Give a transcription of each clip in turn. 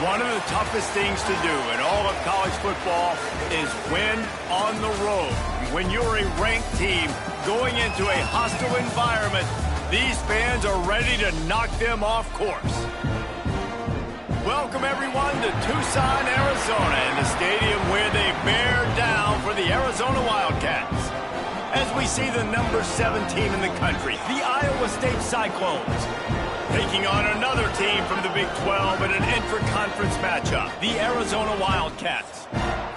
One of the toughest things to do in all of college football is win on the road. When you're a ranked team going into a hostile environment, these fans are ready to knock them off course. Welcome, everyone, to Tucson, Arizona, in the stadium where they bear down for the Arizona Wildcats. As we see the number 7 team in the country, the Iowa State Cyclones, taking on another team from the Big 12 in an intra-conference matchup, the Arizona Wildcats.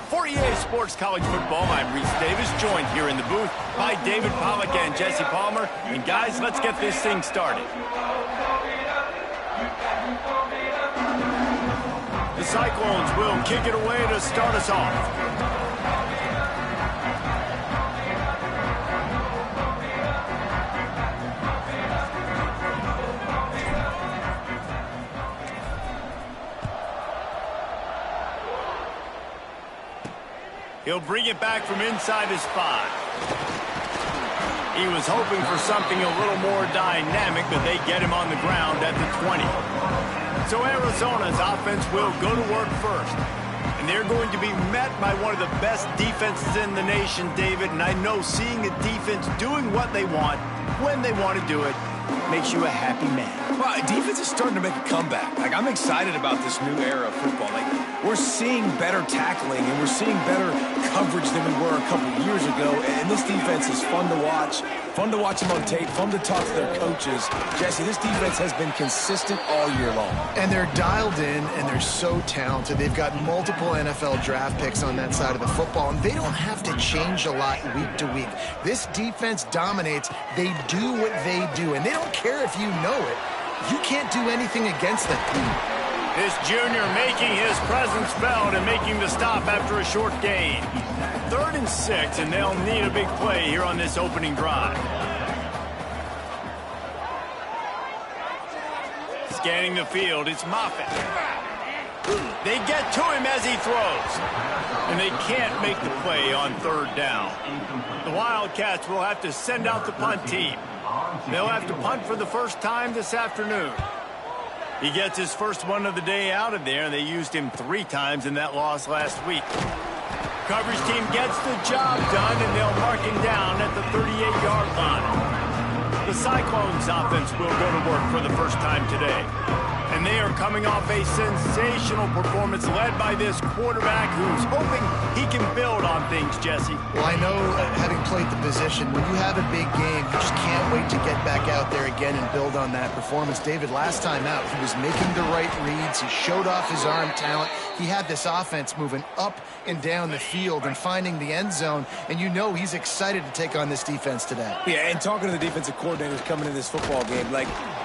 For EA Sports College Football, I'm Reese Davis, joined here in the booth by David Pollack and Jesse Palmer. And guys, let's get this thing started. The Cyclones will kick it away to start us off. He'll bring it back from inside his 5. He was hoping for something a little more dynamic, but they get him on the ground at the 20. So Arizona's offense will go to work first. And they're going to be met by one of the best defenses in the nation, David. And I know seeing a defense doing what they want, when they want to do it, makes you a happy man. Well, defense is starting to make a comeback. I'm excited about this new era of football. We're seeing better tackling, and we're seeing better coverage than we were a couple years ago. And this defense is fun to watch them on tape, fun to talk to their coaches. Jesse, this defense has been consistent all year long. And they're dialed in, and they're so talented. They've got multiple NFL draft picks on that side of the football, and they don't have to change a lot week to week. This defense dominates. They do what they do, and they don't care if you know it. You can't do anything against them. This junior making his presence felt and making the stop after a short gain. 3rd and 6, and they'll need a big play here on this opening drive. Scanning the field, it's Moffitt. They get to him as he throws. And they can't make the play on 3rd down. The Wildcats will have to send out the punt team. They'll have to punt for the first time this afternoon. He gets his first one of the day out of there, and they used him 3 times in that loss last week. Coverage team gets the job done, and they'll mark him down at the 38-yard line. The Cyclones offense will go to work for the first time today. And they are coming off a sensational performance led by this quarterback who's hoping he can build on things, Jesse. Well, I know, having played the position, when you have a big game, you just can't wait to get back out there again and build on that performance. David, last time out, he was making the right reads. He showed off his arm talent. He had this offense moving up and down the field and finding the end zone, and you know he's excited to take on this defense today. Yeah, and talking to the defensive coordinators coming in this football game,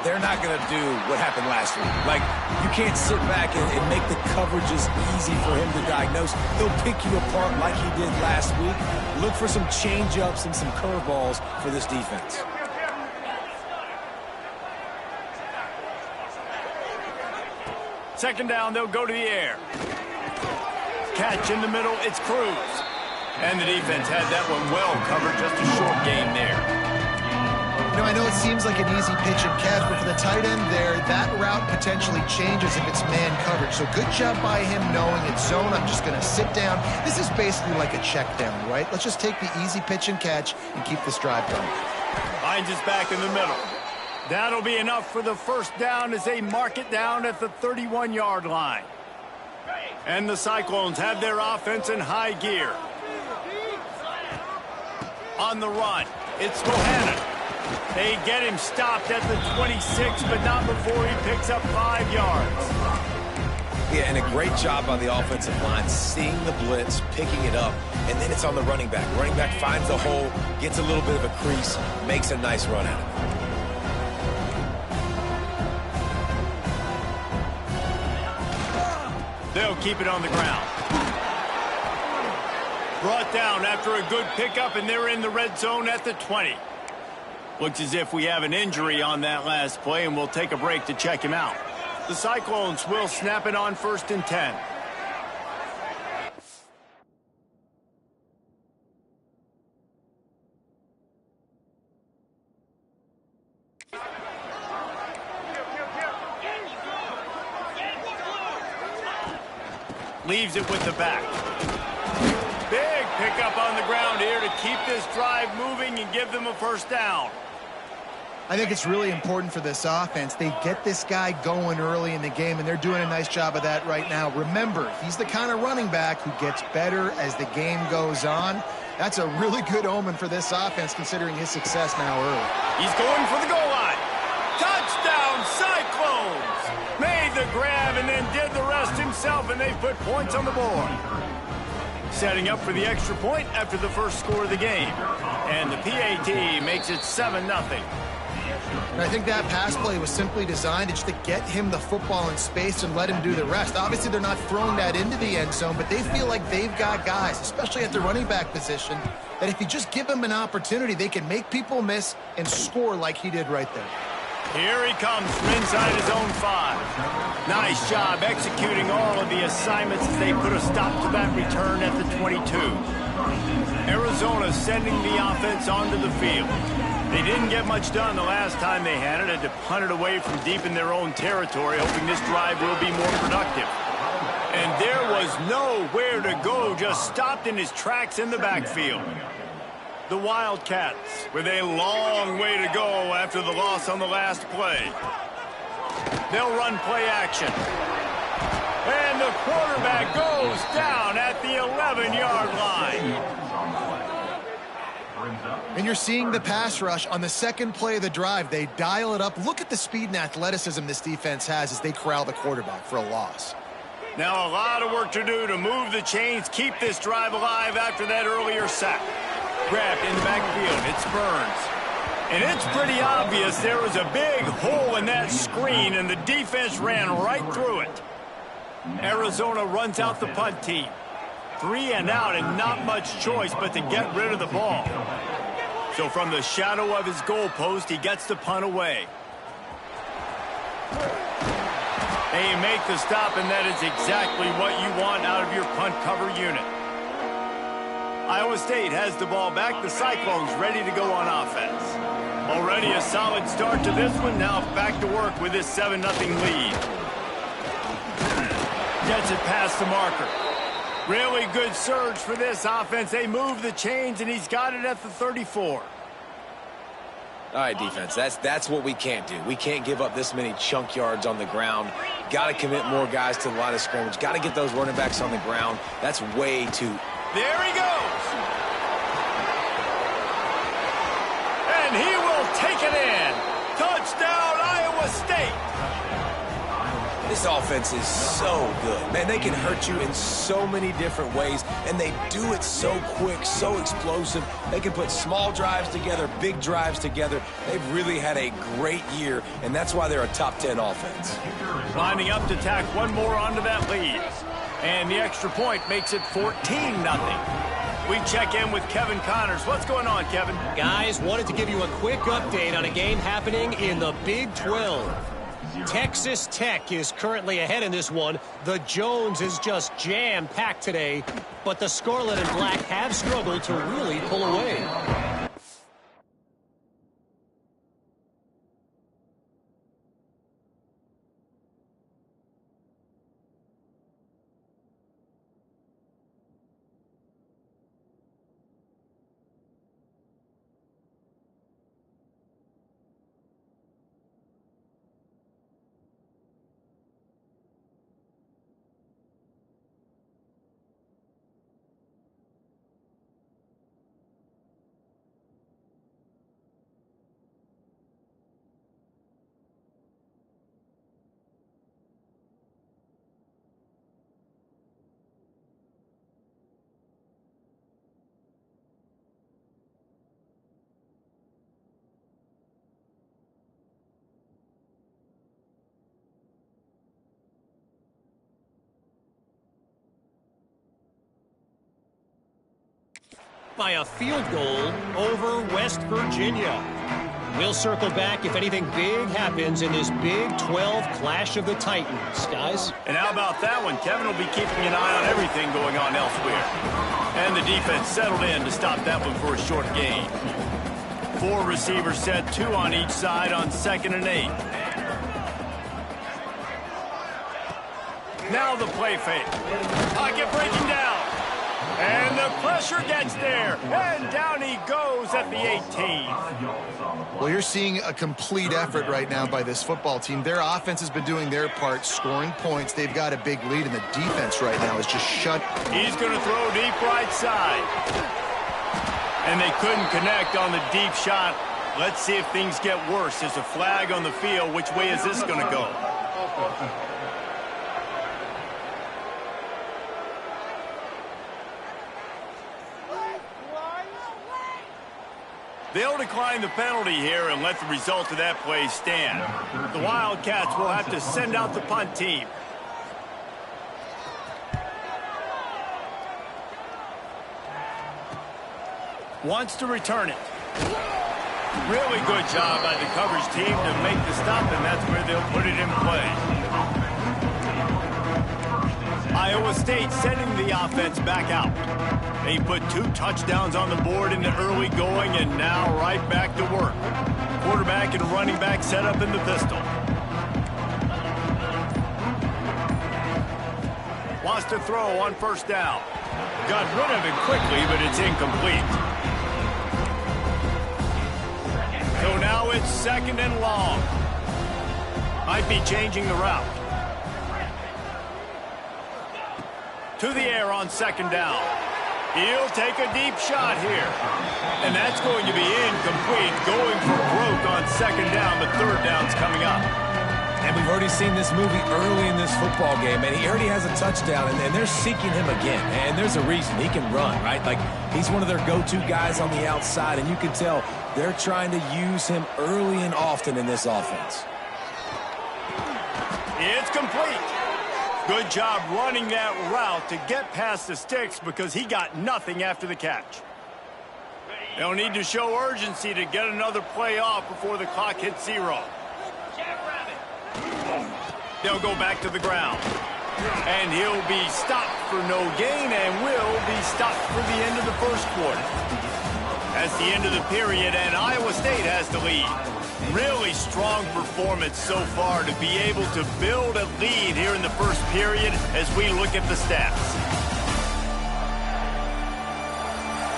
they're not going to do what happened last week. You can't sit back and make the coverages easy for him to diagnose. He'll pick you apart like he did last week. Look for some change-ups and some curveballs for this defense. Second down, they'll go to the air. Catch in the middle, it's Cruz. And the defense had that one well covered, just a short gain there. I know it seems like an easy pitch and catch, but for the tight end there, that route potentially changes if it's man coverage. So good job by him knowing it's zone. I'm just going to sit down. This is basically like a check down, right? Let's just take the easy pitch and catch and keep this drive going. Finds his back in the middle. That'll be enough for the first down as they mark it down at the 31-yard line. And the Cyclones have their offense in high gear. On the run, it's Bohannon. They get him stopped at the 26, but not before he picks up 5 yards. Yeah, and a great job by the offensive line, seeing the blitz, picking it up, and then it's on the running back. Running back finds the hole, gets a little bit of a crease, makes a nice run at it. They'll keep it on the ground. Brought down after a good pickup, and they're in the red zone at the 20. Looks as if we have an injury on that last play, and we'll take a break to check him out. The Cyclones will snap it on 1st and 10. leaves it with the back. Big pickup on the ground here to keep this drive moving and give them a first down. I think it's really important for this offense. They get this guy going early in the game, and they're doing a nice job of that right now. Remember, he's the kind of running back who gets better as the game goes on. That's a really good omen for this offense, considering his success now early. He's going for the goal line. Touchdown, Cyclones! Made the grab and then did the rest himself, and they put points on the board. Setting up for the extra point after the first score of the game. And the PAT makes it 7-0. And I think that pass play was simply designed just to get him the football in space and let him do the rest. Obviously, they're not throwing that into the end zone, but they feel like they've got guys, especially at the running back position, that if you just give them an opportunity, they can make people miss and score like he did right there. Here he comes from inside his own 5. Nice job executing all of the assignments as they put a stop to that return at the 22. Arizona sending the offense onto the field. They didn't get much done the last time they had it. Had to punt it away from deep in their own territory, hoping this drive will be more productive. And there was nowhere to go, just stopped in his tracks in the backfield. The Wildcats with a long way to go after the loss on the last play. They'll run play action. And the quarterback goes down at the 11-yard line. And you're seeing the pass rush on the second play of the drive. They dial it up. Look at the speed and athleticism this defense has as they corral the quarterback for a loss. Now a lot of work to do to move the chains, keep this drive alive after that earlier sack. Grabbed in the backfield. It's Burns. And it's pretty obvious there was a big hole in that screen, and the defense ran right through it. Arizona runs out the punt team. 3 and out, and not much choice but to get rid of the ball. So from the shadow of his goalpost, he gets the punt away. They make the stop, and that is exactly what you want out of your punt cover unit. Iowa State has the ball back. The Cyclones ready to go on offense. Already a solid start to this one. Now back to work with this 7-0 lead. Gets it past the marker. Really good surge for this offense. They move the chains, and he's got it at the 34. All right, defense, that's what we can't do. We can't give up this many chunk yards on the ground. Got to commit more guys to the line of scrimmage. Got to get those running backs on the ground. That's way too... There he goes. And he will take it in. Touchdown, Iowa State. This offense is so good. Man, they can hurt you in so many different ways, and they do it so quick, so explosive. They can put small drives together, big drives together. They've really had a great year, and that's why they're a top 10 offense. Lining up to tack one more onto that lead. And the extra point makes it 14-0. We check in with Kevin Connors. What's going on, Kevin? Guys, wanted to give you a quick update on a game happening in the Big 12. Texas Tech is currently ahead in this one. The Jones is just jam-packed today, but the Scarlet and Black have struggled to really pull away. By a field goal over West Virginia. We'll circle back if anything big happens in this Big 12 Clash of the Titans, guys. And how about that one? Kevin will be keeping an eye on everything going on elsewhere. And the defense settled in to stop that one for a short gain. 4 receivers set, 2 on each side on 2nd and 8. Now the play fake. Pocket breaking down. And the pressure gets there. And down he goes at the 18. Well, you're seeing a complete effort right now by this football team. Their offense has been doing their part, scoring points. They've got a big lead, and the defense right now is just shut. He's going to throw deep right side. And they couldn't connect on the deep shot. Let's see if things get worse. There's a flag on the field. Which way is this going to go? They'll decline the penalty here and let the result of that play stand. The Wildcats will have to send out the punt team. Wants to return it. Really good job by the coverage team to make the stop, and that's where they'll put it in play. Iowa State sending the offense back out. They put 2 touchdowns on the board in the early going, and now right back to work. Quarterback and running back set up in the pistol. Wants to throw on first down. Got rid of it quickly, but it's incomplete. So now it's second and long. Might be changing the route. To the air on second down. He'll take a deep shot here. And that's going to be incomplete. Going for broke on second down. The third down's coming up. And we've already seen this movie early in this football game, and he already has a touchdown, and they're seeking him again. And there's a reason. He can run, right? Like, he's one of their go-to guys on the outside, and you can tell they're trying to use him early and often in this offense. It's complete. Good job running that route to get past the sticks because he got nothing after the catch. They'll need to show urgency to get another play off before the clock hits 0. They'll go back to the ground. And he'll be stopped for no gain and will be stopped for the end of the first quarter. That's the end of the period, and Iowa State has the lead. Really strong performance so far to be able to build a lead here in the first period as we look at the stats.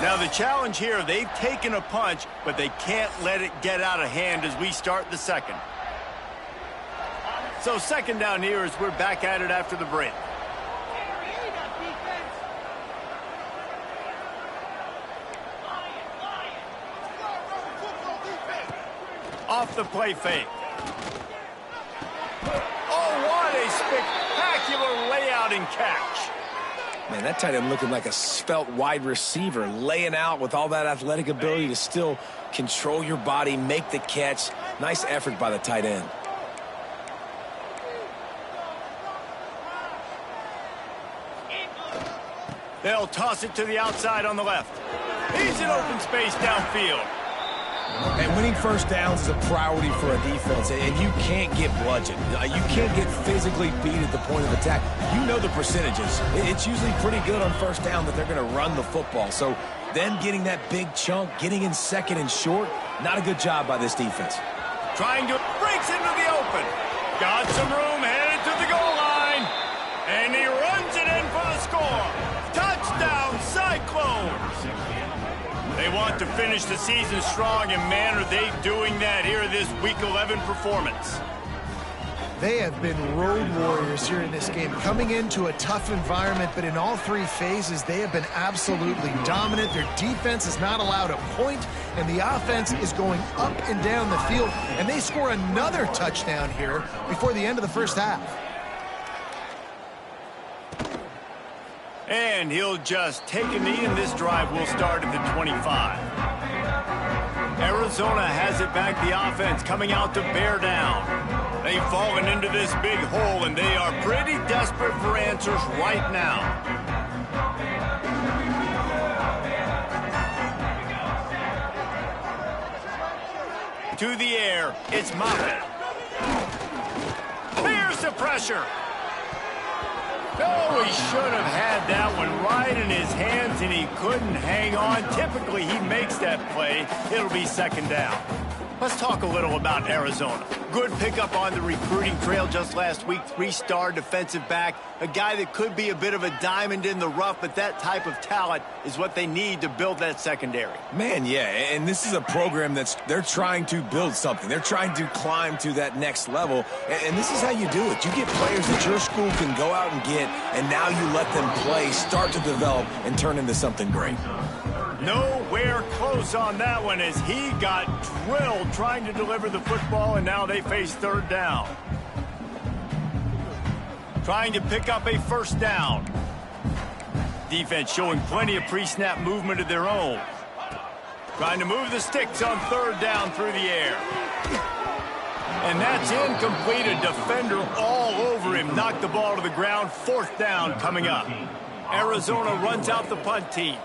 Now the challenge here, they've taken a punch, but they can't let it get out of hand as we start the second. So second down here as we're back at it after the break. Off the play fake. Oh, what a spectacular layout and catch. Man, that tight end looking like a svelte wide receiver, laying out with all that athletic ability to still control your body, make the catch. Nice effort by the tight end. They'll toss it to the outside on the left. He's in open space downfield. And winning first downs is a priority for a defense, and you can't get bludgeoned. You can't get physically beat at the point of attack. You know the percentages. It's usually pretty good on first down that they're going to run the football. So them getting that big chunk, getting in second and short, not a good job by this defense. Trying to breaks into the open. Got some room, headed to the goal line. And he runs it in for the score. Touchdown, Cyclones. They want to finish the season strong, and man, are they doing that here in this Week 11 performance. They have been road warriors here in this game, coming into a tough environment, but in all 3 phases, they have been absolutely dominant. Their defense is not allowed a point, and the offense is going up and down the field, and they score another touchdown here before the end of the first half. And he'll just take a knee, and this drive will start at the 25. Arizona has it back, the offense coming out to bear down. They've fallen into this big hole, and they are pretty desperate for answers right now. To the air, it's Moffitt. Here's the pressure. Oh, he should have had that one right in his hands, and he couldn't hang on. Typically, he makes that play. It'll be second down. Let's talk a little about Arizona. Good pickup on the recruiting trail just last week. 3-star defensive back. A guy that could be a bit of a diamond in the rough, but that type of talent is what they need to build that secondary. Man, yeah, and this is a program they're trying to build something. They're trying to climb to that next level, and this is how you do it. You get players that your school can go out and get, and now you let them play, start to develop, and turn into something great. Nowhere close on that one as he got drilled trying to deliver the football, and now they face third down. Trying to pick up a first down. Defense showing plenty of pre-snap movement of their own. Trying to move the sticks on third down through the air. And that's incomplete. A defender all over him. Knocked the ball to the ground. Fourth down coming up. Arizona runs out the punt team.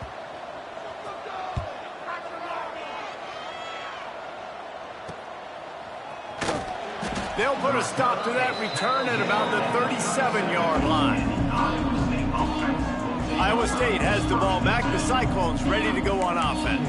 They'll put a stop to that return at about the 37-yard line. Iowa State has the ball back. The Cyclones ready to go on offense.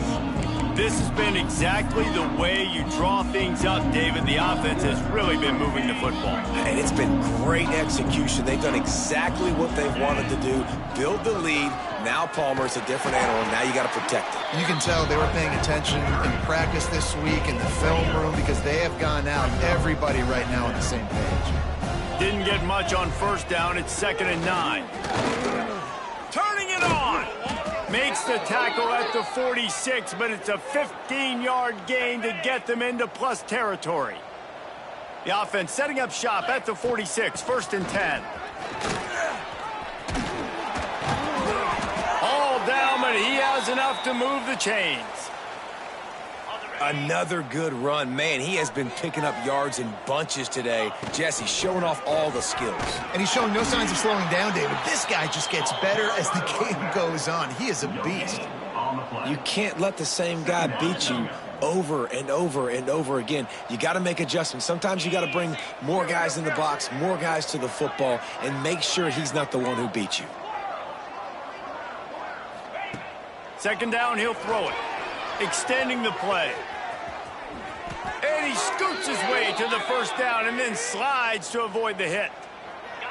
This has been exactly the way you draw things up, David. The offense has really been moving the football. And it's been great execution. They've done exactly what they've wanted to do. Build the lead. Now Palmer's a different animal. Now you got to protect it. You can tell they were paying attention in practice this week in the film room because they have gone out. Everybody right now on the same page. Didn't get much on first down. It's 2nd and 9. Turning it on. Makes the tackle at the 46, but it's a 15-yard gain to get them into plus territory. The offense setting up shop at the 46, 1st and 10. All down, but he has enough to move the chains. Another good run. Man, he has been picking up yards in bunches today. Jesse showing off all the skills. And he's showing no signs of slowing down, David. This guy just gets better as the game goes on. He is a beast. You can't let the same guy beat you over and over and over again. You got to make adjustments. Sometimes you got to bring more guys in the box, more guys to the football, and make sure he's not the one who beats you. 2nd down, he'll throw it. Extending the play. And he scoots his way to the first down and then slides to avoid the hit.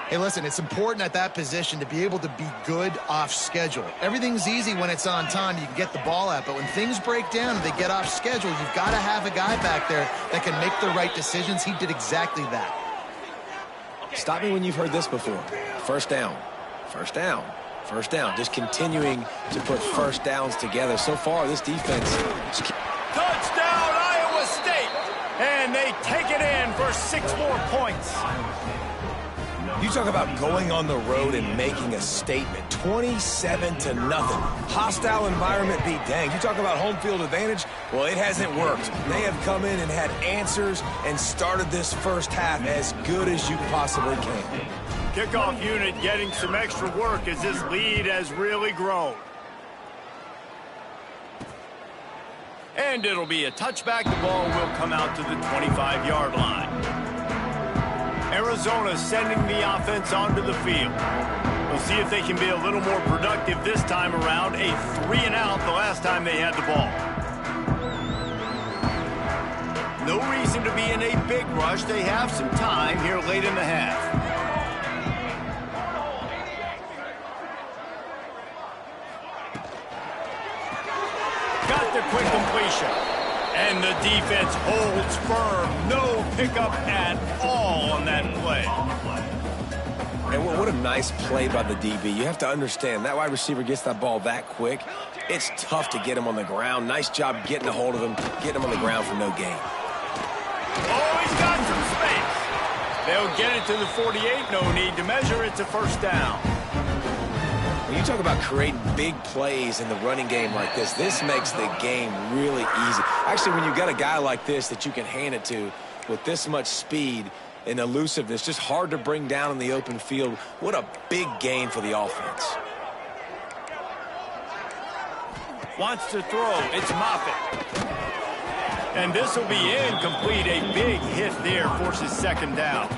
Hey, listen, it's important at that position to be able to be good off schedule. Everything's easy when it's on time. You can get the ball out. But when things break down and they get off schedule, you've got to have a guy back there that can make the right decisions. He did exactly that. Stop me when you've heard this before. First down. First down. First down. Just continuing to put first downs together. So far, this defense... Touchdown, Iowa State! And they take it in for 6 more points. You talk about going on the road and making a statement. 27-0. Hostile environment be danged. You talk about home field advantage? Well, it hasn't worked. They have come in and had answers and started this first half as good as you possibly can. Kickoff unit getting some extra work as this lead has really grown. And it'll be a touchback. The ball will come out to the 25-yard line. Arizona sending the offense onto the field. We'll see if they can be a little more productive this time around. A 3-and-out the last time they had the ball. No reason to be in a big rush. They have some time here late in the half. Got the quick completion. And the defense holds firm. No pickup at all on that play. And what a nice play by the DB. You have to understand, that wide receiver gets that ball that quick. It's tough to get him on the ground. Nice job getting a hold of him, getting him on the ground for no gain. Oh, he's got some space. They'll get it to the 48. No need to measure. It's a first down. When you talk about creating big plays in the running game like this makes the game really easy. Actually, when you've got a guy like this that you can hand it to with this much speed and elusiveness, just hard to bring down in the open field, what a big gain for the offense. Wants to throw. It's Moffitt. And this will be incomplete. A big hit there forces 2nd down.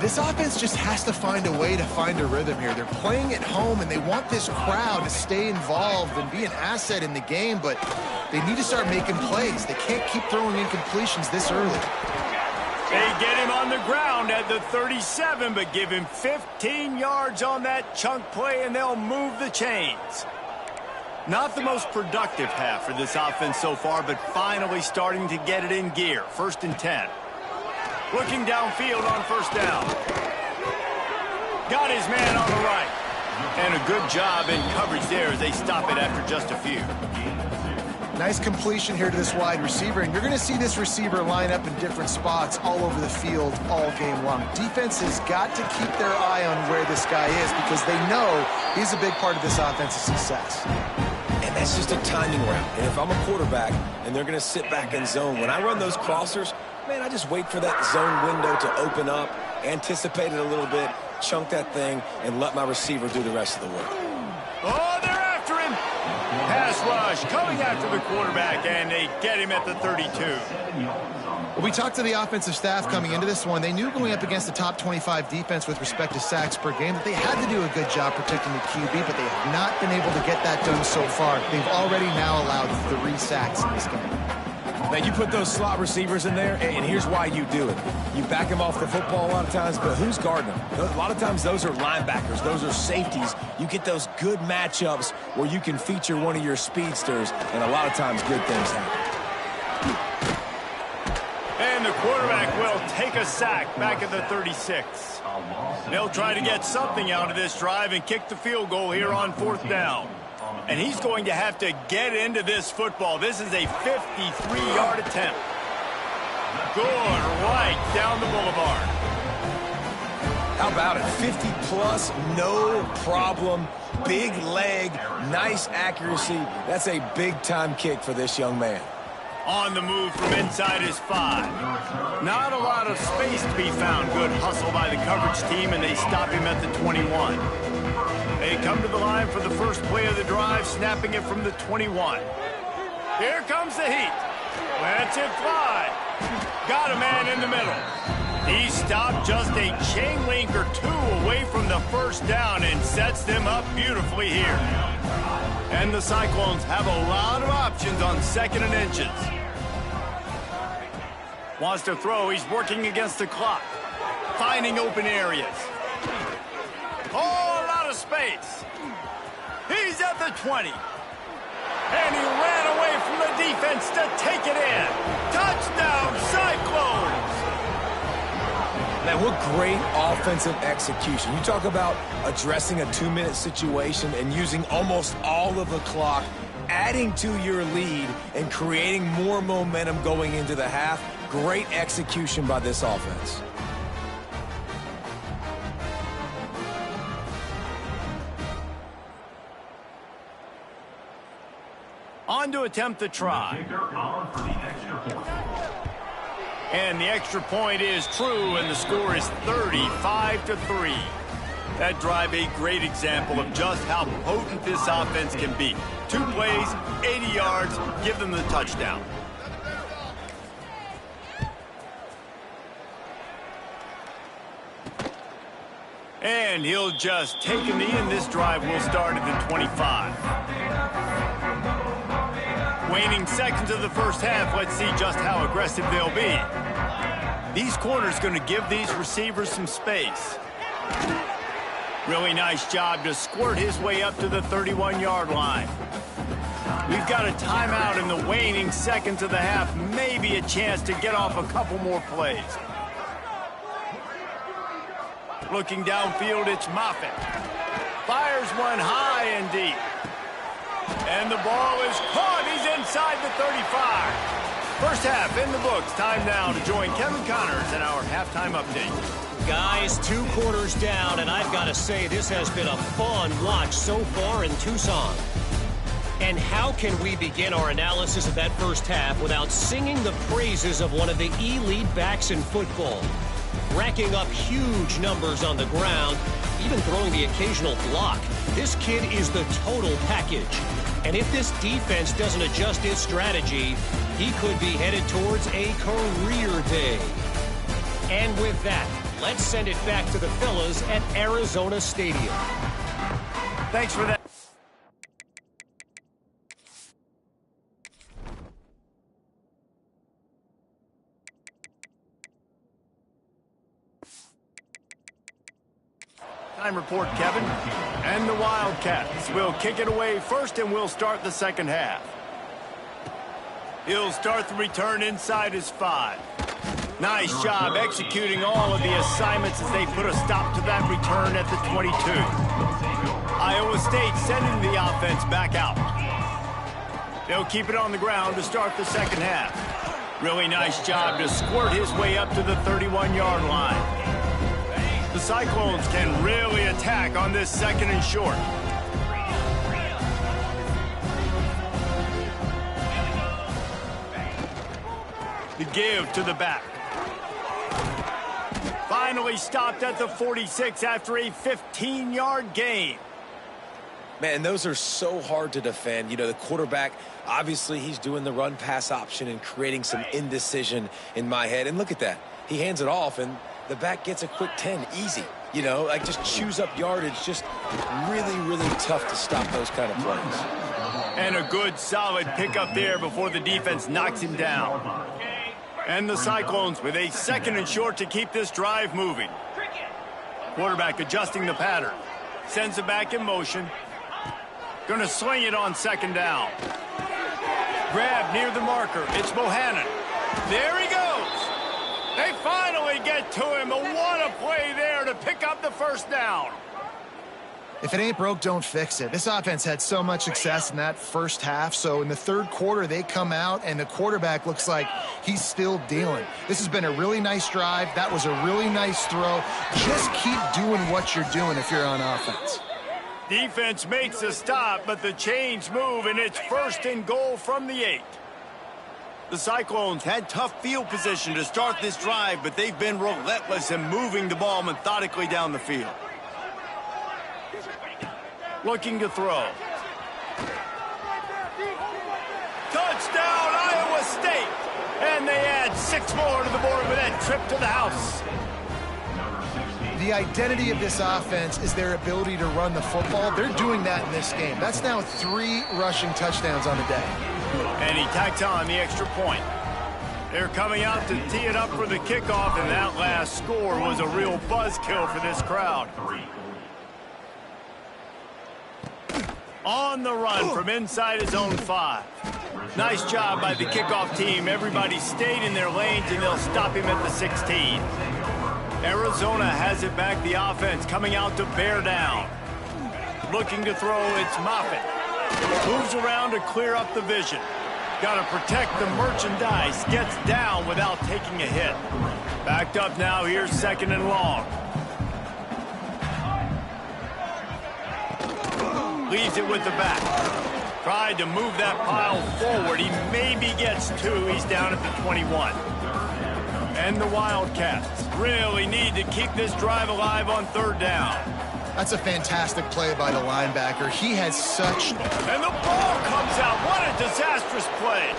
This offense just has to find a way to find a rhythm here. They're playing at home, and they want this crowd to stay involved and be an asset in the game, but they need to start making plays. They can't keep throwing incompletions this early. They get him on the ground at the 37, but give him 15 yards on that chunk play, and they'll move the chains. Not the most productive half for this offense so far, but finally starting to get it in gear. 1st and 10. Looking downfield on 1st down. Got his man on the right. And a good job in coverage there as they stop it after just a few. Nice completion here to this wide receiver, and you're going to see this receiver line up in different spots all over the field all game long. Defense has got to keep their eye on where this guy is because they know he's a big part of this offensive success. And that's just a timing route. And if I'm a quarterback and they're going to sit back in zone, when I run those crossers, man, I just wait for that zone window to open up, anticipate it a little bit, chunk that thing, and let my receiver do the rest of the work. Oh, they're after him. Pass rush coming after the quarterback, and they get him at the 32. Well, we talked to the offensive staff coming into this one. They knew going up against the top 25 defense with respect to sacks per game that they had to do a good job protecting the QB, but they have not been able to get that done so far. They've already now allowed 3 sacks in this game. Now, you put those slot receivers in there, and here's why you do it. You back them off the football a lot of times, but who's guarding them? A lot of times those are linebackers. Those are safeties. You get those good matchups where you can feature one of your speedsters, and a lot of times good things happen. And the quarterback will take a sack back at the 36. They'll try to get something out of this drive and kick the field goal here on 4th down. And he's going to have to get into this football. This is a 53-yard attempt. Good right down the boulevard. How about it? 50-plus, no problem. Big leg, nice accuracy. That's a big-time kick for this young man. On the move from inside his 5. Not a lot of space to be found. Good hustle by the coverage team, and they stop him at the 21. They come to the line for the first play of the drive, snapping it from the 21. Here comes the heat. Lets it fly. Got a man in the middle. He stopped just a chain link or 2 away from the 1st down and sets them up beautifully here. And the Cyclones have a lot of options on 2nd and inches. Wants to throw. He's working against the clock. Finding open areas. Oh, a lot of space. He's at the 20. And he ran away from the defense to take it in. Touchdown, Cyclones! Man, what great offensive execution. You talk about addressing a 2-minute situation and using almost all of the clock, adding to your lead, and creating more momentum going into the half. Great execution by this offense. On to attempt the try. And the extra point is true, and the score is 35-3. That drive a great example of just how potent this offense can be. 2 plays, 80 yards, give them the touchdown. And he'll just take a knee, and this drive will start at the 25. Waning seconds of the first half, let's see just how aggressive they'll be. These corners going to give these receivers some space. Really nice job to squirt his way up to the 31-yard line. We've got a timeout in the waning seconds of the half, maybe a chance to get off a couple more plays. Looking downfield, it's Moffitt. Fires one high and deep. And the ball is caught. He's inside the 35. First half in the books. Time now to join Kevin Connors in our halftime update. Guys, 2 quarters down, and I've got to say this has been a fun watch so far in Tucson. And how can we begin our analysis of that first half without singing the praises of one of the elite backs in football? Racking up huge numbers on the ground, even throwing the occasional block. This kid is the total package. And if this defense doesn't adjust its strategy, he could be headed towards a career day. And with that, Let's send it back to the fellas at Arizona Stadium. Thanks for that. Time report, Kevin. And the Wildcats will kick it away first, and we'll start the second half. He'll start the return inside his 5. Nice job executing all of the assignments as they put a stop to that return at the 22. Iowa State sending the offense back out. They'll keep it on the ground to start the second half. Really nice job to squirt his way up to the 31-yard line. The Cyclones can really attack on this second and short. The give to the back. Finally stopped at the 46 after a 15-yard gain. Man, those are so hard to defend. You know, the quarterback, obviously he's doing the run-pass option and creating some indecision in my head. And look at that. He hands it off, and the back gets a quick 10, easy. You know, like just chews up yardage. Just really, really tough to stop those kind of plays. And a good, solid pickup there before the defense knocks him down. And the Cyclones with a second and short to keep this drive moving. Quarterback adjusting the pattern. Sends it back in motion. Going to sling it on second down. Grab near the marker. It's Bohannon. There he goes. They finally get to him. What a play there to pick up the first down. If it ain't broke, don't fix it. This offense had so much success in that first half, so in the third quarter, they come out, and the quarterback looks like he's still dealing. This has been a really nice drive. That was a really nice throw. Just keep doing what you're doing if you're on offense. Defense makes a stop, but the chains move, and it's first and goal from the 8. The Cyclones had tough field position to start this drive, but they've been relentless in moving the ball methodically down the field. Looking to throw. Touchdown, Iowa State! And they add 6 more to the board with that trip to the house. The identity of this offense is their ability to run the football. They're doing that in this game. That's now 3 rushing touchdowns on the day. And he tacks on the extra point. They're coming out to tee it up for the kickoff, and that last score was a real buzzkill for this crowd. On the run from inside his own 5. Nice job by the kickoff team. Everybody stayed in their lanes, and they'll stop him at the 16. Arizona has it back. The offense coming out to bear down. Looking to throw, it's Moffitt. Moves around to clear up the vision. Got to protect the merchandise. Gets down without taking a hit. Backed up now. Here's second and long. Leaves it with the back. Tried to move that pile forward. He maybe gets 2. He's down at the 21. And the Wildcats really need to keep this drive alive on third down. That's a fantastic play by the linebacker. He has such... And the ball comes out. What a disastrous play.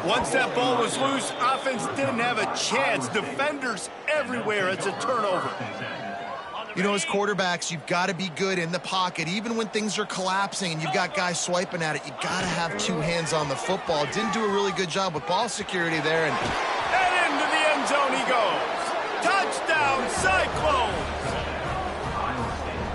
Once that ball was loose, offense didn't have a chance. Defenders everywhere. It's a turnover. You know, as quarterbacks, you've got to be good in the pocket. Even when things are collapsing and you've got guys swiping at it, you got to have 2 hands on the football. Didn't do a really good job with ball security there. And into the end zone he goes. Touchdown, Cyclones!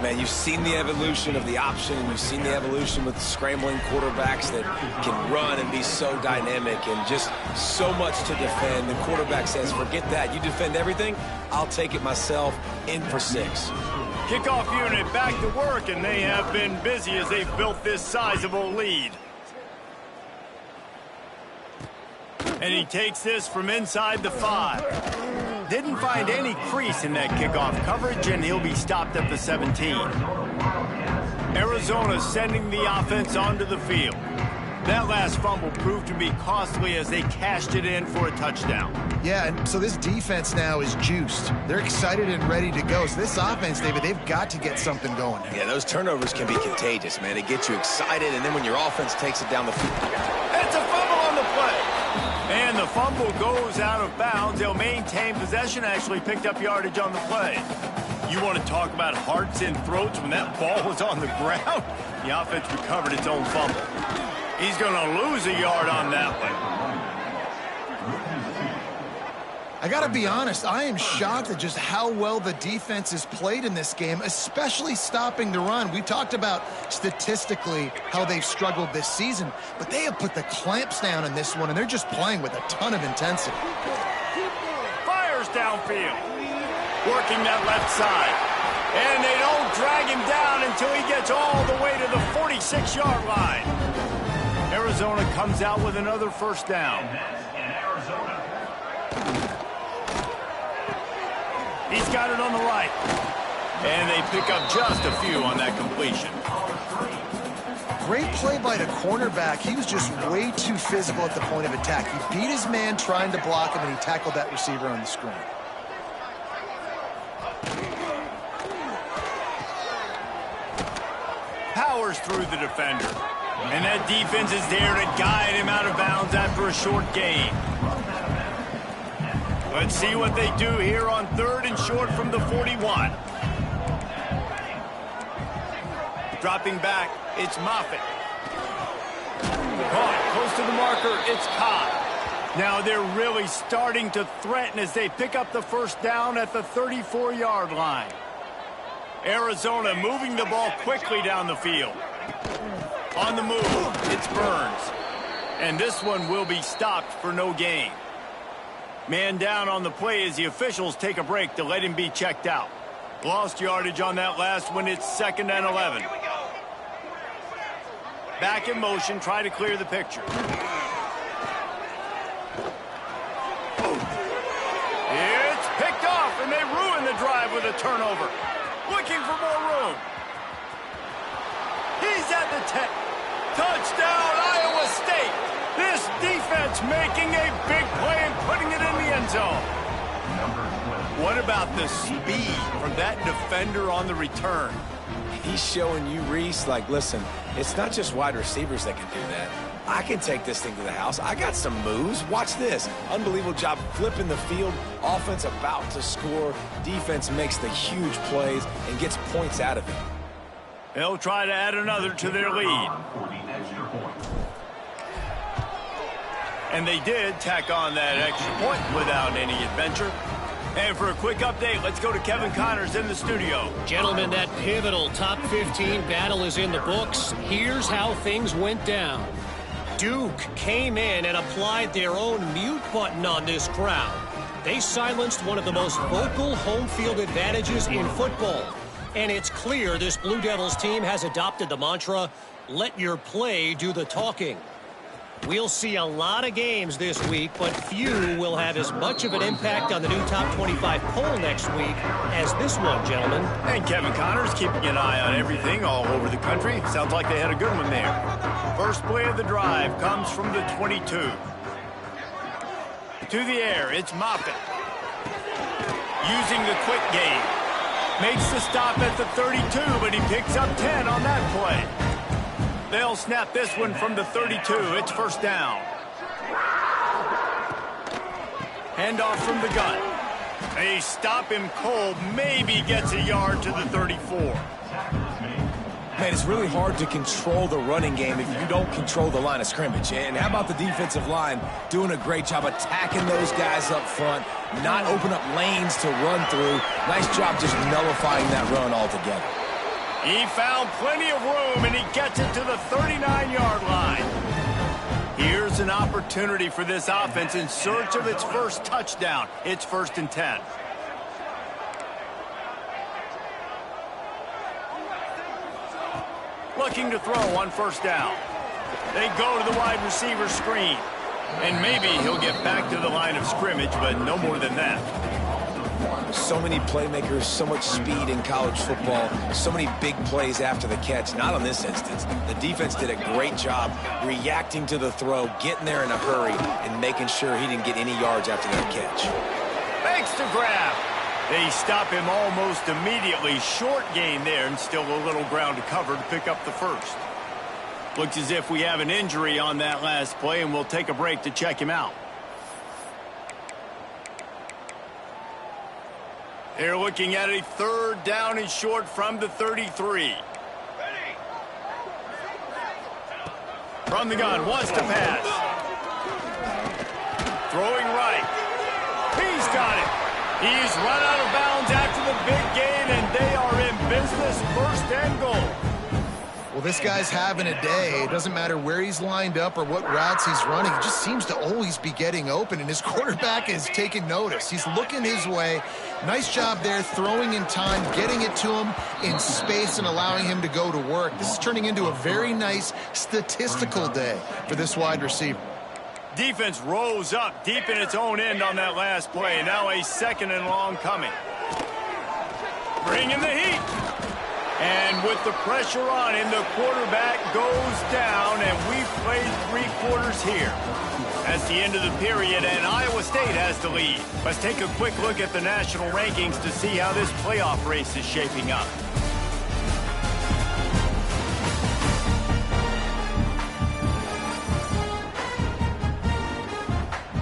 Man, you've seen the evolution of the option, and you've seen the evolution with scrambling quarterbacks that can run and be so dynamic and just so much to defend. The quarterback says, forget that. You defend everything, I'll take it myself. In for 6. Kickoff unit back to work, and they have been busy as they've built this sizable lead. And he takes this from inside the 5. Didn't find any crease in that kickoff coverage, and he'll be stopped at the 17. Arizona sending the offense onto the field. That last fumble proved to be costly as they cashed it in for a touchdown. yeah, and so this defense now is juiced. They're excited and ready to go. So this offense, David, they've got to get something going. Yeah, those turnovers can be contagious, man. It gets you excited, and then when your offense takes it down the field. It's a fumble on the play. And the fumble goes out of bounds. They'll maintain possession, actually picked up yardage on the play. You want to talk about hearts and throats when that ball was on the ground? The offense recovered its own fumble. He's going to lose a yard on that one. I got to be honest, I am shocked at just how well the defense has played in this game, especially stopping the run. We talked about statistically how they've struggled this season, but they have put the clamps down in this one, and they're just playing with a ton of intensity. Fires downfield, working that left side. And they don't drag him down until he gets all the way to the 46-yard line. Arizona comes out with another first down. He's got it on the right. And they pick up just a few on that completion. Great play by the cornerback. He was just way too physical at the point of attack. He beat his man trying to block him, and he tackled that receiver on the screen. Powers through the defender. And that defense is there to guide him out of bounds after a short gain. Let's see what they do here on 3rd and short from the 41. Dropping back, it's Moffitt. Caught, close to the marker, it's Cobb. Now they're really starting to threaten as they pick up the first down at the 34-yard line. Arizona moving the ball quickly down the field. On the move, it's Burns. And this one will be stopped for no gain. Man down on the play as the officials take a break to let him be checked out. Lost yardage on that last one. It's 2nd and 11. Back in motion, try to clear the picture. It's picked off, and they ruin the drive with a turnover. Looking for more room. He's at the 10. Touchdown, Iowa State. This defense making a big play and putting it in the end zone. What about the speed from that defender on the return? He's showing you, Reese, like, listen, it's not just wide receivers that can do that. I can take this thing to the house. I got some moves. Watch this. Unbelievable job flipping the field. Offense about to score. Defense makes the huge plays and gets points out of it. They'll try to add another to their lead. And they did tack on that extra point without any adventure. And for a quick update, let's go to Kevin Connors in the studio. Gentlemen, that pivotal top 15 battle is in the books. Here's how things went down. Duke came in and applied their own mute button on this crowd. They silenced one of the most vocal home field advantages in football. And it's clear this Blue Devils team has adopted the mantra, let your play do the talking. We'll see a lot of games this week, but few will have as much of an impact on the new top 25 poll next week as this one, gentlemen. And Kevin Connors keeping an eye on everything all over the country. Sounds like they had a good one there. First play of the drive comes from the 22. To the air, it's Moffitt. Using the quick game. Makes the stop at the 32, but he picks up 10 on that play. They'll snap this one from the 32. It's first down. Handoff from the gun. They stop him cold. Maybe gets a yard to the 34. Man, it's really hard to control the running game if you don't control the line of scrimmage. And how about the defensive line doing a great job attacking those guys up front, not open up lanes to run through. Nice job just nullifying that run altogether. He found plenty of room, and he gets it to the 39-yard line. Here's an opportunity for this offense in search of its first touchdown. It's 1st and 10. Looking to throw on first down. They go to the wide receiver screen. And maybe he'll get back to the line of scrimmage, but no more than that. So many playmakers, so much speed in college football, so many big plays after the catch. Not on this instance. The defense did a great job reacting to the throw, getting there in a hurry, and making sure he didn't get any yards after that catch. Makes the grab. They stop him almost immediately. Short gain there, and still a little ground to cover to pick up the first. Looks as if we have an injury on that last play, and we'll take a break to check him out. They're looking at a 3rd down and short from the 33. From the gun, wants to pass. Throwing right. He's got it. He's run out of bounds after the big gain, and they are in business, 1st and goal. Well, this guy's having a day. It doesn't matter where he's lined up or what routes he's running. He just seems to always be getting open, and his quarterback is taking notice. He's looking his way. Nice job there, throwing in time, getting it to him in space and allowing him to go to work. This is turning into a very nice statistical day for this wide receiver. Defense rose up deep in its own end on that last play. Now a 2nd and long coming. Bringing the heat. And with the pressure on him, the quarterback goes down, and we've played 3 quarters here. That's the end of the period, and Iowa State has the lead. Let's take a quick look at the national rankings to see how this playoff race is shaping up.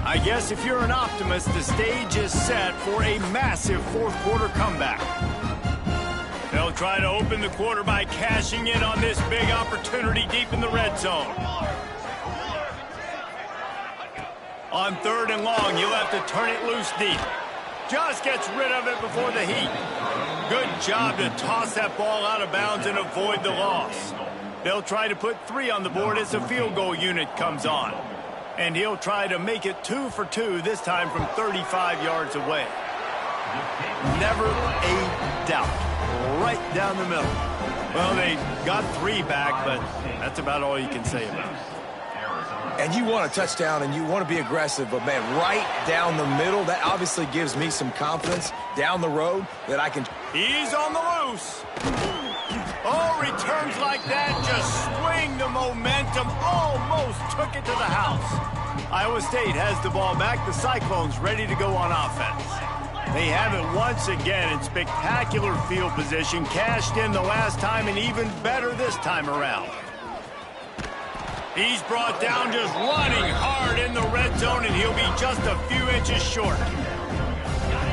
I guess if you're an optimist, the stage is set for a massive 4th quarter comeback. They'll try to open the quarter by cashing in on this big opportunity deep in the red zone. On 3rd and long, you'll have to turn it loose deep. Just gets rid of it before the heat. Good job to toss that ball out of bounds and avoid the loss. They'll try to put 3 on the board as the field goal unit comes on. And he'll try to make it 2 for 2, this time from 35 yards away. Never a doubt. Right down the middle. Well, they got 3 back, but that's about all you can say about it. And you want a touchdown, and you want to be aggressive, but, man, right down the middle, that obviously gives me some confidence down the road that I can. He's on the loose. Oh, returns like that just swing the momentum. Almost took it to the house. Iowa State has the ball back. The Cyclones ready to go on offense. They have it once again in spectacular field position. Cashed in the last time and even better this time around. He's brought down just running hard in the red zone, and he'll be just a few inches short.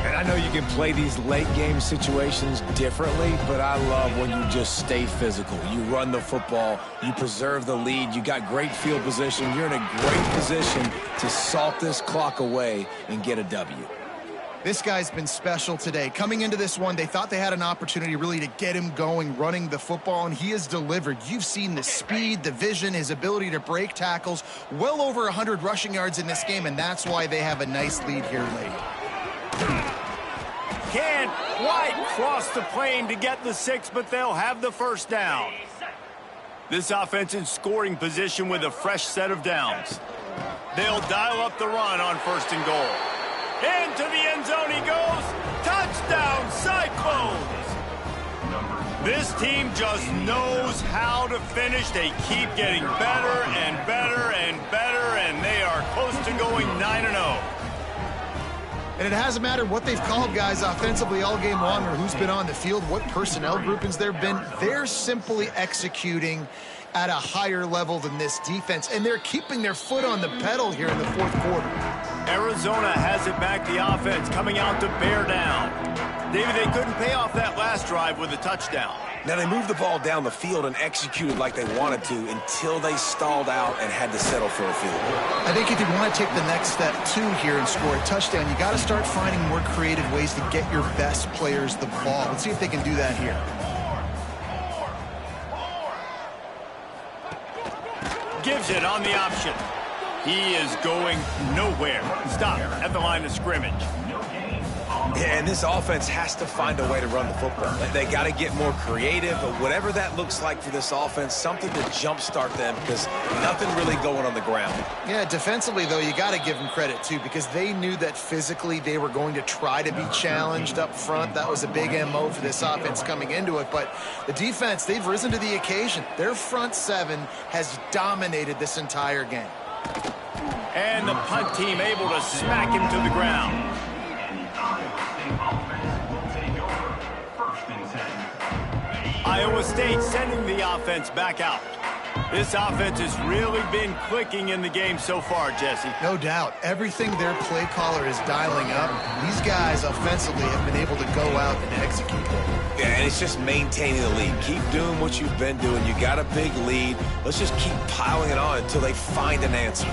And I know you can play these late game situations differently, but I love when you just stay physical. You run the football, you preserve the lead, you got great field position. You're in a great position to salt this clock away and get a W. This guy's been special today. Coming into this one, they thought they had an opportunity really to get him going, running the football, and he has delivered. You've seen the speed, the vision, his ability to break tackles, well over 100 rushing yards in this game, and that's why they have a nice lead here late. Can't quite cross the plane to get the 6, but they'll have the 1st down. This offense in scoring position with a fresh set of downs. They'll dial up the run on 1st and goal. Into the end zone he goes. Touchdown, Cyclones! This team just knows how to finish. They keep getting better and better and better, and they are close to going 9-0. And it hasn't mattered what they've called guys offensively all game long or who's been on the field, what personnel groupings there have been. They're simply executing at a higher level than this defense, and they're keeping their foot on the pedal here in the 4th quarter. Arizona has it back, the offense coming out to bear down. David, they couldn't pay off that last drive with a touchdown. Now, they moved the ball down the field and executed like they wanted to until they stalled out and had to settle for a field goal. I think if you want to take the next step, too, here and score a touchdown, you got to start finding more creative ways to get your best players the ball. Let's see if they can do that here. Gives it on the option. He is going nowhere. Stop at the line of scrimmage. Yeah, and this offense has to find a way to run the football. They got to get more creative, but whatever that looks like for this offense, something to jumpstart them because nothing really going on the ground. Yeah, defensively, though, you got to give them credit, too, because they knew that physically they were going to try to be challenged up front. That was a big MO for this offense coming into it, but the defense, they've risen to the occasion. Their front 7 has dominated this entire game. And the punt team able to smack him to the ground. Iowa State sending the offense back out. This offense has really been clicking in the game so far, Jesse. No doubt. Everything their play caller is dialing up, these guys offensively have been able to go out and execute. Yeah, and it's just maintaining the lead. Keep doing what you've been doing. You got a big lead. Let's just keep piling it on until they find an answer.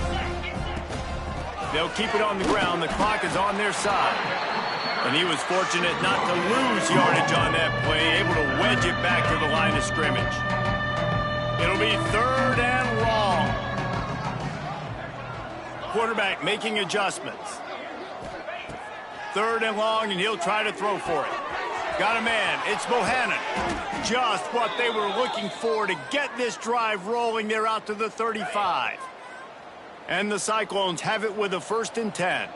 They'll keep it on the ground. The clock is on their side. And he was fortunate not to lose yardage on that play, able to wedge it back to the line of scrimmage. It'll be 3rd and long. Quarterback making adjustments. 3rd and long, and he'll try to throw for it. Got a man. It's Bohannon. Just what they were looking for to get this drive rolling. They're out to the 35. And the Cyclones have it with a 1st and 10.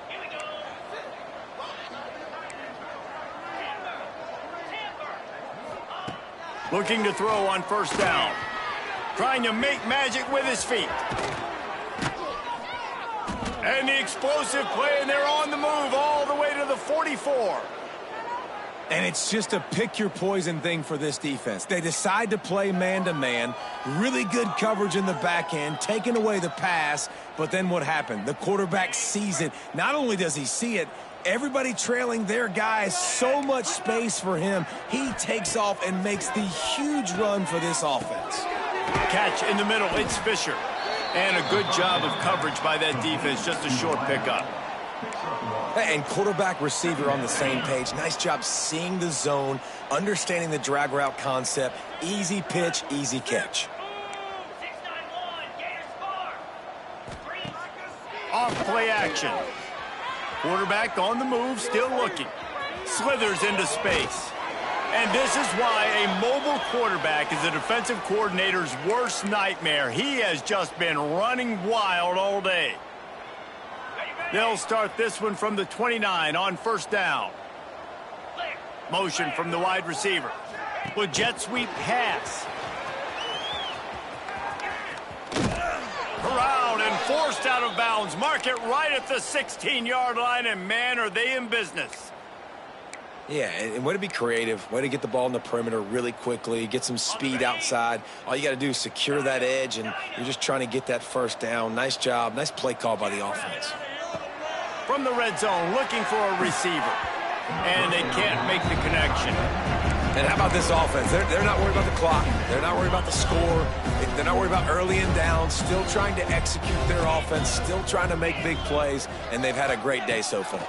Looking to throw on 1st down. Trying to make magic with his feet. And the explosive play, and they're on the move all the way to the 44. And it's just a pick-your-poison thing for this defense. They decide to play man-to-man, really good coverage in the back end, taking away the pass, but then what happened? The quarterback sees it. Not only does he see it, everybody trailing their guy, so much space for him. He takes off and makes the huge run for this offense. Catch in the middle, it's Fisher. And a good job of coverage by that defense, just a short pickup. And quarterback receiver on the same page. Nice job seeing the zone, understanding the drag route concept. Easy pitch, easy catch. Off play action. Quarterback on the move, still looking. Slithers into space. And this is why a mobile quarterback is a defensive coordinator's worst nightmare. He has just been running wild all day. They'll start this one from the 29 on 1st down. Motion from the wide receiver. With jet sweep pass. Around and forced out of bounds. Mark it right at the 16-yard line, and man, are they in business. Yeah, and way to be creative, way to get the ball in the perimeter really quickly, get some speed outside. All you got to do is secure that edge, and you're just trying to get that 1st down. Nice job, nice play call by the offense. From the red zone, looking for a receiver. And they can't make the connection. And how about this offense? They're not worried about the clock. They're not worried about the score. They're not worried about early and down. Still trying to execute their offense, still trying to make big plays, and they've had a great day so far.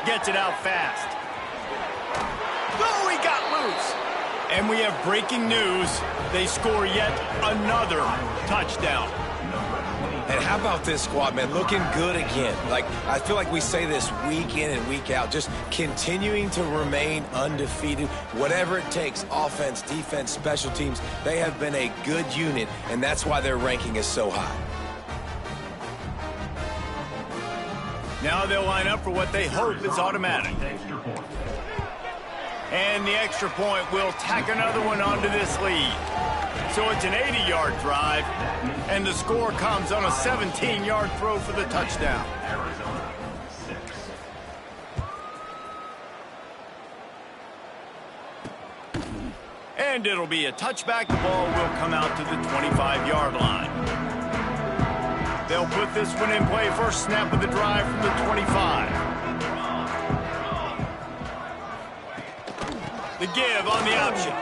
Gets it out fast. Oh, he got loose. And we have breaking news. They score yet another touchdown. And how about this squad, man? Looking good again. I feel like we say this week in and week out, just continuing to remain undefeated. Whatever it takes, offense, defense, special teams, they have been a good unit, and that's why their ranking is so high. Now they'll line up for what they hope is automatic. And the extra point will tack another one onto this lead. So it's an 80-yard drive, and the score comes on a 17-yard throw for the touchdown. And it'll be a touchback. The ball will come out to the 25-yard line. They'll put this one in play. First snap of the drive from the 25. The give on the option.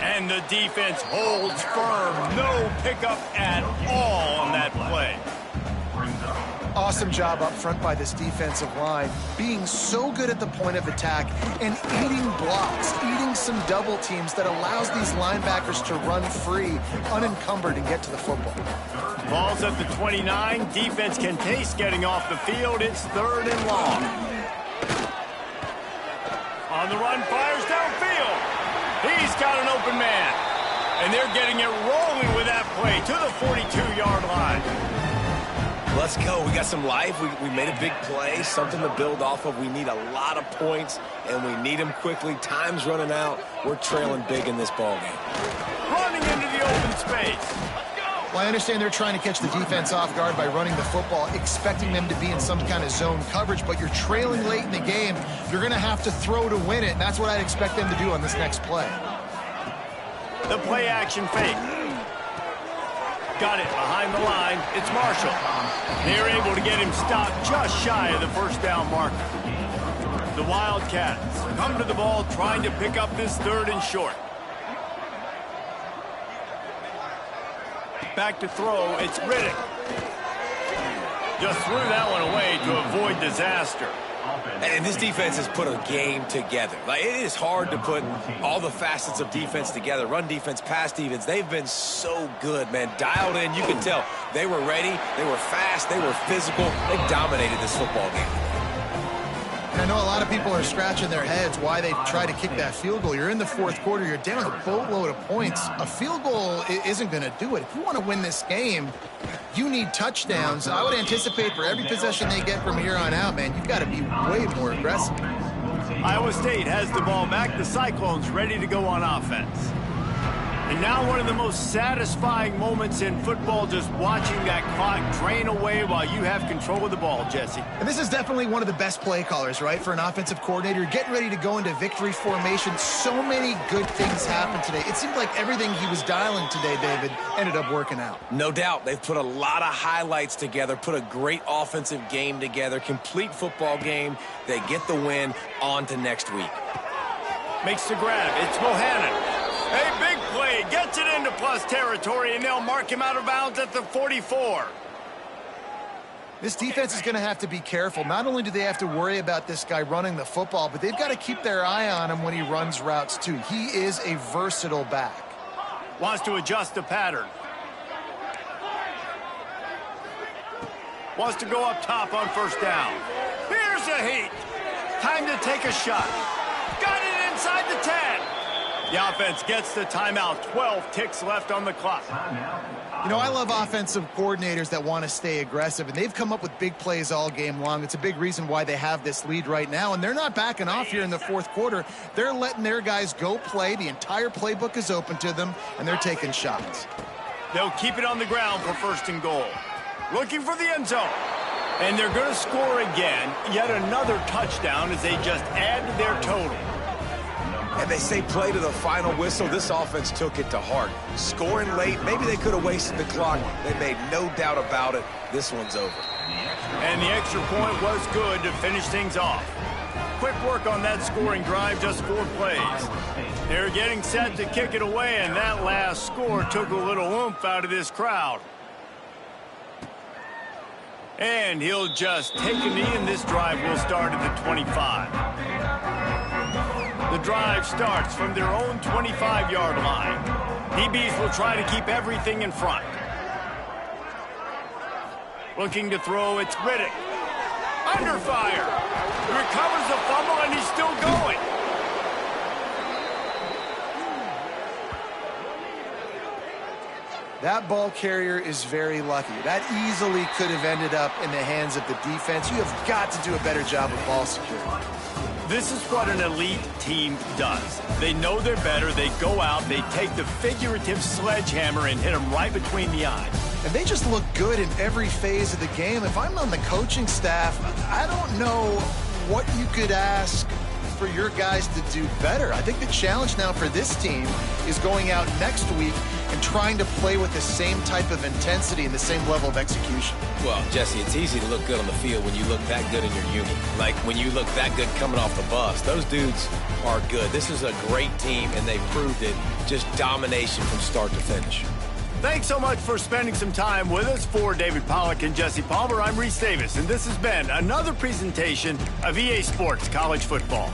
And the defense holds firm. No pickup at all on that play. Awesome job up front by this defensive line, being so good at the point of attack and eating blocks, eating some double teams that allows these linebackers to run free, unencumbered, and get to the football. Ball's at the 29. Defense can taste getting off the field. It's 3rd and long. On the run, fires downfield. He's got an open man. And they're getting it rolling with that play to the 42-yard line. Let's go. We got some life. We made a big play, something to build off of. We need a lot of points, and we need them quickly. Time's running out. We're trailing big in this ballgame. Running into the open space. Well, I understand they're trying to catch the defense off guard by running the football, expecting them to be in some kind of zone coverage, but you're trailing late in the game. You're going to have to throw to win it, and that's what I'd expect them to do on this next play. The play action fake. Got it behind the line. It's Marshall. They're able to get him stopped just shy of the first down marker. The Wildcats come to the ball trying to pick up this 3rd and short. Back to throw. It's Riddick. Just threw that one away to avoid disaster. And this defense has put a game together. Like, it is hard to put all the facets of defense together. Run defense, pass defense. They've been so good, man. Dialed in. You can tell they were ready. They were fast. They were physical. They dominated this football game. And I know a lot of people are scratching their heads why they try to kick that field goal. You're in the 4th quarter. You're down a boatload of points. A field goal isn't going to do it. If you want to win this game, you need touchdowns. I would anticipate for every possession they get from here on out, man, you've got to be way more aggressive. Iowa State has the ball back. The Cyclones ready to go on offense. And now one of the most satisfying moments in football, just watching that clock drain away while you have control of the ball, Jesse. And this is definitely one of the best play callers, right, for an offensive coordinator. Getting ready to go into victory formation. So many good things happened today. It seemed like everything he was dialing today, David, ended up working out. No doubt. They've put a lot of highlights together, put a great offensive game together, complete football game. They get the win. On to next week. Makes the grab. It's Bohannon. A big play, gets it into plus territory, and they'll mark him out of bounds at the 44. This defense is going to have to be careful. Not only do they have to worry about this guy running the football, but they've got to keep their eye on him when he runs routes, too. He is a versatile back. Wants to adjust the pattern. Wants to go up top on 1st down. Here's a heat. Time to take a shot. Got it inside the 10. The offense gets the timeout. 12 ticks left on the clock. You know, I love offensive coordinators that want to stay aggressive, and they've come up with big plays all game long. It's a big reason why they have this lead right now, and they're not backing off here in the 4th quarter. They're letting their guys go play. The entire playbook is open to them, and they're taking shots. They'll keep it on the ground for 1st and goal. Looking for the end zone. And they're going to score again. Yet another touchdown as they just add to their total. And they say play to the final whistle. This offense took it to heart. Scoring late, maybe they could have wasted the clock. They made no doubt about it. This one's over. And the extra point was good to finish things off. Quick work on that scoring drive, just 4 plays. They're getting set to kick it away, and that last score took a little oomph out of this crowd. And he'll just take a knee, and this drive will start at the 25. The drive starts from their own 25-yard line. DBs will try to keep everything in front. Looking to throw, it's Riddick. Under fire. Recovers the fumble, and he's still going. That ball carrier is very lucky. That easily could have ended up in the hands of the defense. You have got to do a better job with ball security. This is what an elite team does. They know they're better. They go out. They take the figurative sledgehammer and hit them right between the eyes. And they just look good in every phase of the game. If I'm on the coaching staff, I don't know what you could ask for your guys to do better. I think the challenge now for this team is going out next week and trying to play with the same type of intensity and the same level of execution. Well, Jesse, it's easy to look good on the field when you look that good in your uni. Like when you look that good coming off the bus. Those dudes are good. This is a great team, and they proved it. Just domination from start to finish. Thanks so much for spending some time with us. For David Pollack and Jesse Palmer, I'm Reese Davis, and this has been another presentation of EA Sports College Football.